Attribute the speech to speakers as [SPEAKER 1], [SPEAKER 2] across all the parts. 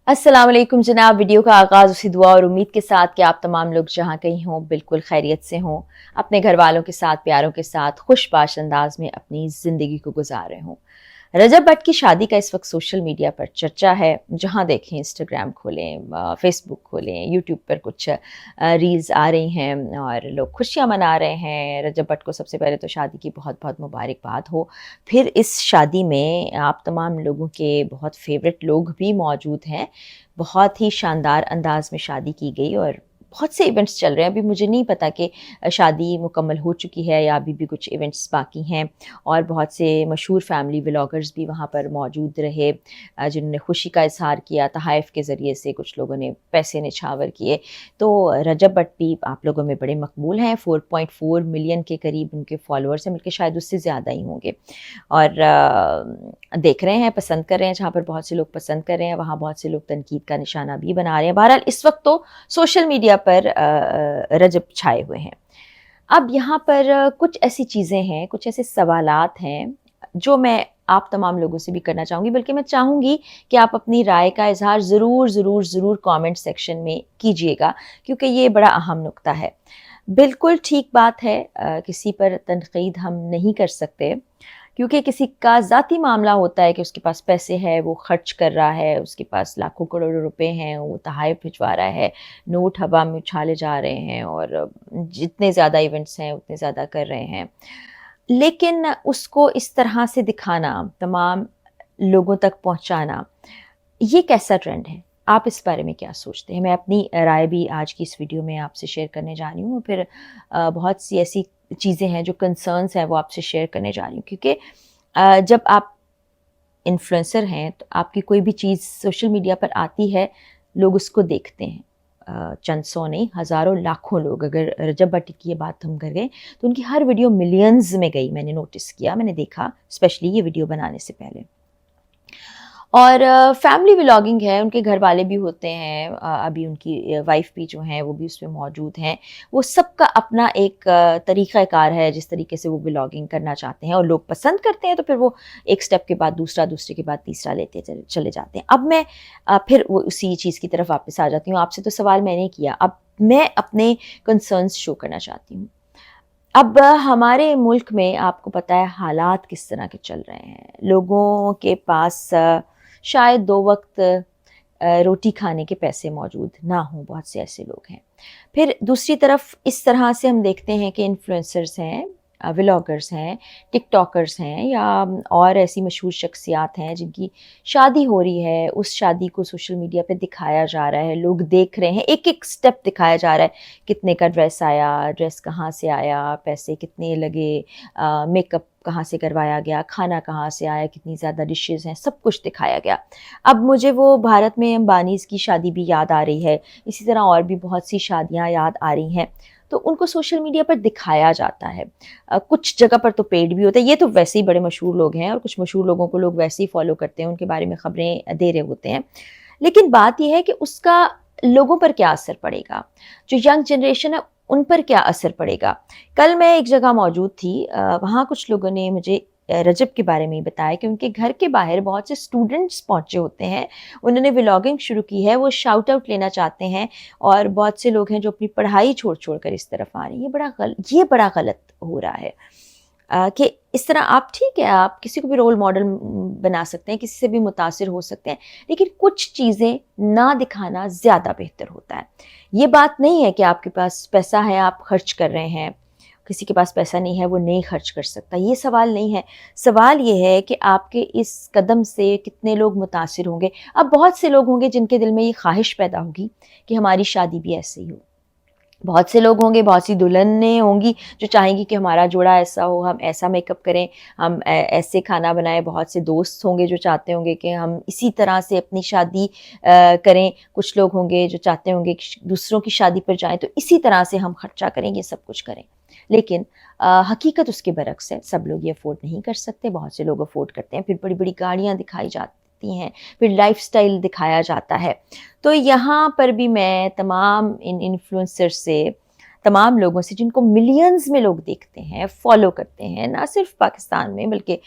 [SPEAKER 1] अस्सलाम वालेकुम जनाब। वीडियो का आगाज़ उसी दुआ और उम्मीद के साथ कि आप तमाम लोग जहाँ कहीं हों बिल्कुल खैरियत से हों, अपने घर वालों के साथ, प्यारों के साथ खुशबाश अंदाज में अपनी ज़िंदगी को गुजार रहे हों। रजब भट्ट की शादी का इस वक्त सोशल मीडिया पर चर्चा है। जहाँ देखें इंस्टाग्राम खोलें, फेसबुक खोलें, यूट्यूब पर कुछ रील्स आ रही हैं और लोग खुशियाँ मना रहे हैं। रजब भट्ट को सबसे पहले तो शादी की बहुत बहुत मुबारकबाद हो। फिर इस शादी में आप तमाम लोगों के बहुत फेवरेट लोग भी मौजूद हैं। बहुत ही शानदार अंदाज में शादी की गई और बहुत से इवेंट्स चल रहे हैं। अभी मुझे नहीं पता कि शादी मुकम्मल हो चुकी है या अभी भी कुछ इवेंट्स बाकी हैं। और बहुत से मशहूर फैमिली व्लॉगर्स भी वहाँ पर मौजूद रहे, जिन्होंने खुशी का इजहार किया। तहाइफ के ज़रिए से कुछ लोगों ने पैसे निछावर किए। तो रजब भट्ट भी आप लोगों में बड़े मकबूल हैं। 4.4 मिलियन के करीब उनके फॉलोअर्स हैं, बल्कि शायद उससे ज़्यादा ही होंगे। और देख रहे हैं, पसंद कर रहे हैं। जहाँ पर बहुत से लोग पसंद कर रहे हैं वहाँ बहुत से लोग तनकीद का निशाना भी बना रहे हैं। बहरहाल इस वक्त तो सोशल मीडिया पर रजब छाए हुए हैं। अब यहाँ पर कुछ ऐसी चीज़ें हैं, कुछ ऐसे सवालात हैं जो मैं आप तमाम लोगों से भी करना चाहूँगी, बल्कि मैं चाहूँगी कि आप अपनी राय का इज़हार ज़रूर कमेंट सेक्शन में कीजिएगा, क्योंकि ये बड़ा अहम नुक्ता है। बिल्कुल ठीक बात है, किसी पर तनकीद हम नहीं कर सकते, क्योंकि किसी का ज़ाती मामला होता है कि उसके पास पैसे है, वो खर्च कर रहा है, उसके पास लाखों करोड़ों रुपए हैं, वो तोहफ़े भिजवा रहा है, नोट हवा में उछाले जा रहे हैं और जितने ज़्यादा इवेंट्स हैं उतने ज़्यादा कर रहे हैं। लेकिन उसको इस तरह से दिखाना, तमाम लोगों तक पहुँचाना, ये कैसा ट्रेंड है? आप इस बारे में क्या सोचते हैं? मैं अपनी राय भी आज की इस वीडियो में आपसे शेयर करने जा रही हूँ और फिर बहुत सी ऐसी चीज़ें हैं जो कंसर्न्स हैं वो आपसे शेयर करने जा रही हूँ, क्योंकि जब आप इन्फ्लुएंसर हैं तो आपकी कोई भी चीज़ सोशल मीडिया पर आती है, लोग उसको देखते हैं। चंद सौ नहीं, हज़ारों लाखों लोग। अगर रजब भट्ट की ये बात हम कर गए तो उनकी हर वीडियो मिलियंस में गई। मैंने नोटिस किया, मैंने देखा, स्पेशली ये वीडियो बनाने से पहले। और फैमिली व्लॉगिंग है, उनके घर वाले भी होते हैं, अभी उनकी वाइफ भी जो हैं वो भी उसमें मौजूद हैं। वो सबका अपना एक तरीक़ाकार है जिस तरीके से वो व्लॉगिंग करना चाहते हैं, और लोग पसंद करते हैं तो फिर वो एक स्टेप के बाद दूसरा, दूसरे के बाद तीसरा लेते चले जाते हैं। अब मैं फिर वो उसी चीज़ की तरफ वापस आ जाती हूँ। आपसे तो सवाल मैंने किया, अब मैं अपने कंसर्न्स शो करना चाहती हूँ। अब हमारे मुल्क में आपको पता है हालात किस तरह के चल रहे हैं। लोगों के पास शायद 2 वक़्त रोटी खाने के पैसे मौजूद ना हों, बहुत से ऐसे लोग हैं। फिर दूसरी तरफ इस तरह से हम देखते हैं कि इन्फ्लुएंसर्स हैं, व्लॉगर्स हैं, टिकटॉकर्स हैं, या और ऐसी मशहूर शख्सियात हैं जिनकी शादी हो रही है। उस शादी को सोशल मीडिया पे दिखाया जा रहा है, लोग देख रहे हैं, एक-एक स्टेप दिखाया जा रहा है। कितने का ड्रेस आया, ड्रेस कहाँ से आया, पैसे कितने लगे, मेकअप कहाँ से करवाया गया, खाना कहाँ से आया, कितनी ज़्यादा डिशेज़ हैं, सब कुछ दिखाया गया। अब मुझे वो भारत में अंबानीज़ की शादी भी याद आ रही है, इसी तरह और भी बहुत सी शादियाँ याद आ रही हैं। तो उनको सोशल मीडिया पर दिखाया जाता है। कुछ जगह पर तो पेड भी होता है, ये तो वैसे ही बड़े मशहूर लोग हैं और कुछ मशहूर लोगों को लोग वैसे ही फॉलो करते हैं, उनके बारे में खबरें दे रहे होते हैं। लेकिन बात ये है कि उसका लोगों पर क्या असर पड़ेगा, जो यंग जनरेशन है उन पर क्या असर पड़ेगा। कल मैं एक जगह मौजूद थी, वहाँ कुछ लोगों ने मुझे रजब के बारे में ही बताया कि उनके घर के बाहर बहुत से स्टूडेंट्स पहुँचे होते हैं। उन्होंने व्लॉगिंग शुरू की है, वो शाउट आउट लेना चाहते हैं, और बहुत से लोग हैं जो अपनी पढ़ाई छोड़ कर इस तरफ आ रहे हैं। ये बड़ा गलत हो रहा है कि इस तरह आप, ठीक है, आप किसी को भी रोल मॉडल बना सकते हैं, किसी से भी मुतासिर हो सकते हैं, लेकिन कुछ चीज़ें ना दिखाना ज़्यादा बेहतर होता है। ये बात नहीं है कि आपके पास पैसा है, आप खर्च कर रहे हैं, किसी के पास पैसा नहीं है वो नहीं खर्च कर सकता, ये सवाल नहीं है। सवाल ये है कि आपके इस कदम से कितने लोग मुतासिर होंगे। अब बहुत से लोग होंगे जिनके दिल में ये ख्वाहिश पैदा होगी कि हमारी शादी भी ऐसे ही हो। बहुत से लोग होंगे, बहुत सी दुल्हनें होंगी जो चाहेंगी कि हमारा जोड़ा ऐसा हो, हम ऐसा मेकअप करें, हम ऐसे खाना बनाएं। बहुत से दोस्त होंगे जो चाहते होंगे कि हम इसी तरह से अपनी शादी करें। कुछ लोग होंगे जो चाहते होंगे कि दूसरों की शादी पर जाएं तो इसी तरह से हम खर्चा करें, ये सब कुछ करें। लेकिन हकीकत उसके बरक्स है, सब लोग ये अफोर्ड नहीं कर सकते। बहुत से लोग अफोर्ड करते हैं, फिर बड़ी-बड़ी गाड़ियाँ दिखाई जाती हैं, फिर लाइफ़स्टाइल दिखाया जाता है। तो यहाँ पर भी मैं तमाम इन इन्फ्लुएंसर से तमाम लोगों से जिनको मिलियंस में लोग देखते हैं, फॉलो करते हैं, ना सिर्फ पाकिस्तान में बल्कि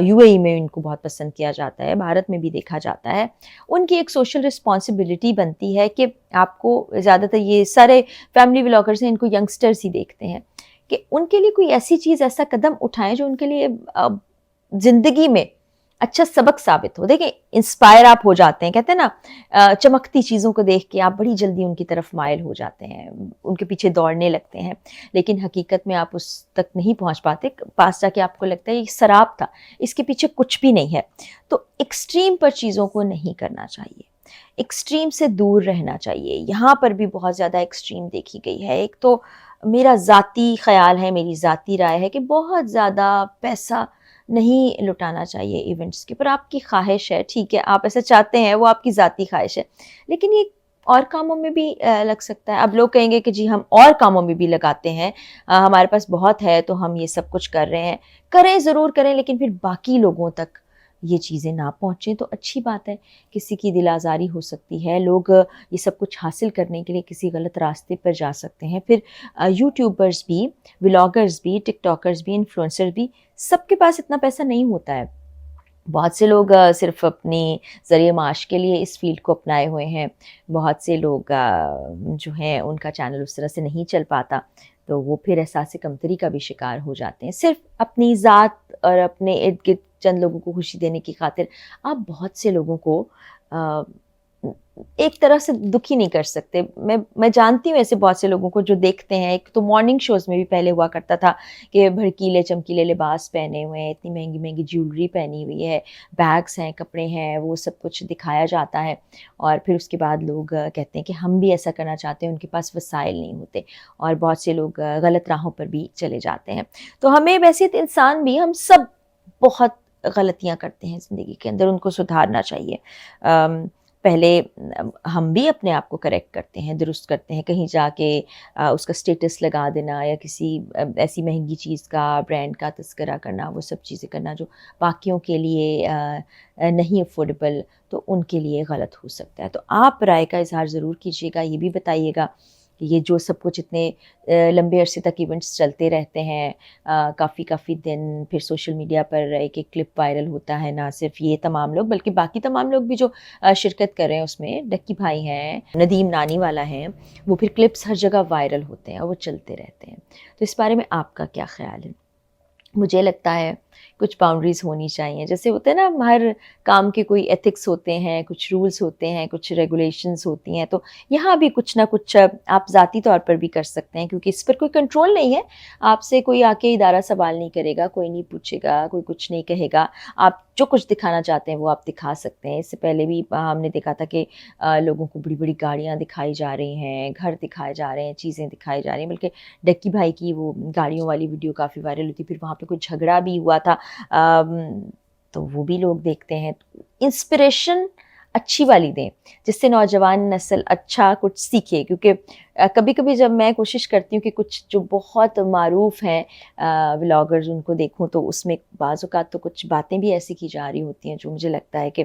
[SPEAKER 1] यूएई में इनको बहुत पसंद किया जाता है, भारत में भी देखा जाता है, उनकी एक सोशल रिस्पॉन्सिबिलिटी बनती है कि आपको ज़्यादातर ये सारे फैमिली व्लॉगर्स हैं, इनको यंगस्टर्स ही देखते हैं, कि उनके लिए कोई ऐसी चीज़, ऐसा कदम उठाएं जो उनके लिए ज़िंदगी में अच्छा सबक साबित हो। देखिए, इंस्पायर आप हो जाते हैं, कहते हैं ना चमकती चीज़ों को देख के आप बड़ी जल्दी उनकी तरफ माइल हो जाते हैं, उनके पीछे दौड़ने लगते हैं, लेकिन हकीकत में आप उस तक नहीं पहुंच पाते, पास जाके आपको लगता है ये शराब था, इसके पीछे कुछ भी नहीं है। तो एक्सट्रीम पर चीज़ों को नहीं करना चाहिए, एक्सट्रीम से दूर रहना चाहिए। यहाँ पर भी बहुत ज़्यादा एक्सट्रीम देखी गई है। एक तो मेरा ज़ाती ख़्याल है, मेरी ज़ाती राय है कि बहुत ज़्यादा पैसा नहीं लुटाना चाहिए इवेंट्स के, पर आपकी ख्वाहिश है, ठीक है, आप ऐसा चाहते हैं, वो आपकी ज़ाती ख्वाहिश है, लेकिन ये और कामों में भी लग सकता है। अब लोग कहेंगे कि जी हम और कामों में भी लगाते हैं, हमारे पास बहुत है तो हम ये सब कुछ कर रहे हैं। करें, ज़रूर करें, लेकिन फिर बाकी लोगों तक ये चीज़ें ना पहुँचें तो अच्छी बात है। किसी की दिल आज़ारी हो सकती है, लोग ये सब कुछ हासिल करने के लिए किसी गलत रास्ते पर जा सकते हैं। फिर यूट्यूबर्स भी, व्लॉगर्स भी, टिकटॉकर्स भी, इन्फ्लुएंसर भी, सबके पास इतना पैसा नहीं होता है। बहुत से लोग सिर्फ़ अपने ज़रिए माश के लिए इस फ़ील्ड को अपनाए हुए हैं। बहुत से लोग जो हैं उनका चैनल उस तरह से नहीं चल पाता, तो वो फिर एहसास कमतरी का भी शिकार हो जाते हैं। सिर्फ़ अपनी ज़ात और अपने इर्द-गिर्द चंद लोगों को खुशी देने की खातिर आप बहुत से लोगों को अ, एक तरह से दुखी नहीं कर सकते। मैं जानती हूँ ऐसे बहुत से लोगों को जो देखते हैं। एक तो मॉर्निंग शोज़ में भी पहले हुआ करता था कि भड़कीले चमकीले लिबास पहने हुए हैं, इतनी महंगी-महंगी ज्वेलरी पहनी हुई है, बैग्स हैं, कपड़े हैं, वो सब कुछ दिखाया जाता है और फिर उसके बाद लोग कहते हैं कि हम भी ऐसा करना चाहते हैं, उनके पास वसाइल नहीं होते और बहुत से लोग गलत राहों पर भी चले जाते हैं। तो हमें वैसे तो इंसान भी, हम सब बहुत गलतियाँ करते हैं ज़िंदगी के अंदर, उनको सुधारना चाहिए। पहले हम भी अपने आप को करेक्ट करते हैं, दुरुस्त करते हैं, कहीं जाके उसका स्टेटस लगा देना या किसी ऐसी महंगी चीज़ का, ब्रांड का तज़किरा करना, वो सब चीज़ें करना जो बाकियों के लिए नहीं अफोर्डेबल, तो उनके लिए गलत हो सकता है। तो आप राय का इज़हार ज़रूर कीजिएगा, ये भी बताइएगा कि ये जो सब कुछ इतने लंबे अरसे तक इवेंट्स चलते रहते हैं, काफ़ी दिन, फिर सोशल मीडिया पर एक-एक क्लिप वायरल होता है, ना सिर्फ ये तमाम लोग बल्कि बाकी तमाम लोग भी जो शिरकत कर रहे हैं उसमें, डक्की भाई हैं, नदीम नानीवाला हैं, वो फिर क्लिप्स हर जगह वायरल होते हैं और वो चलते रहते हैं। तो इस बारे में आपका क्या ख़्याल है? मुझे लगता है कुछ बाउंड्रीज़ होनी चाहिए। जैसे होते हैं ना, हर काम के कोई एथिक्स होते हैं, कुछ रूल्स होते हैं, कुछ रेगुलेशंस होती हैं, तो यहाँ भी कुछ ना कुछ आप ज़ाती तौर पर भी कर सकते हैं, क्योंकि इस पर कोई कंट्रोल नहीं है। आपसे कोई आके इदारा सवाल नहीं करेगा, कोई नहीं पूछेगा, कोई कुछ नहीं कहेगा। आप जो कुछ दिखाना चाहते हैं वो आप दिखा सकते हैं। इससे पहले भी हमने देखा था कि लोगों को बड़ी-बड़ी गाड़ियाँ दिखाई जा रही हैं, घर दिखाए जा रहे हैं, चीज़ें दिखाई जा रही हैं। बल्कि डक्की भाई की वो गाड़ियों वाली वीडियो काफ़ी वायरल हुई थी, फिर वहाँ पे कोई झगड़ा भी हुआ था। तो वो भी लोग देखते हैं। इंस्पिरेशन अच्छी वाली दें, जिससे नौजवान नस्ल अच्छा कुछ सीखे, क्योंकि कभी-कभी जब मैं कोशिश करती हूँ कि कुछ जो बहुत मारूफ़ हैं व्लॉगर्स, उनको देखूँ, तो उसमें बाज़ औक़ात तो कुछ बातें भी ऐसी की जा रही होती हैं जो मुझे लगता है कि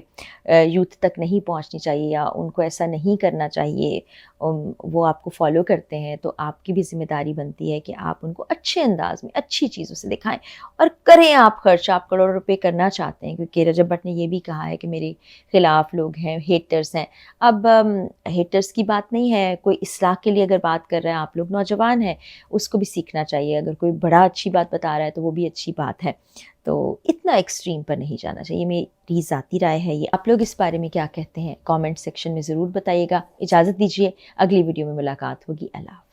[SPEAKER 1] यूथ तक नहीं पहुँचनी चाहिए या उनको ऐसा नहीं करना चाहिए। वो आपको फ़ॉलो करते हैं तो आपकी भी ज़िम्मेदारी बनती है कि आप उनको अच्छे अंदाज़ में, अच्छी चीज़ों से दिखाएँ और करें आप खर्च। आप करोड़ों रुपए करना चाहते हैं, क्योंकि रजब भट्ट ने ये भी कहा है कि मेरे खिलाफ लोग हैं, हेटर्स हैं। अब हेटर्स की बात नहीं है, कोई इस्लाह के लिए अगर बात कर रहा है, आप लोग नौजवान हैं, उसको भी सीखना चाहिए। अगर कोई बड़ा अच्छी बात बता रहा है तो वो भी अच्छी बात है। तो इतना एक्सट्रीम पर नहीं जाना चाहिए, मेरी ज़ाती राय है ये। आप लोग इस बारे में क्या कहते हैं? कमेंट सेक्शन में ज़रूर बताइएगा। इजाज़त दीजिए, अगली वीडियो में मुलाकात होगी। अल्लाह हाफ़िज़।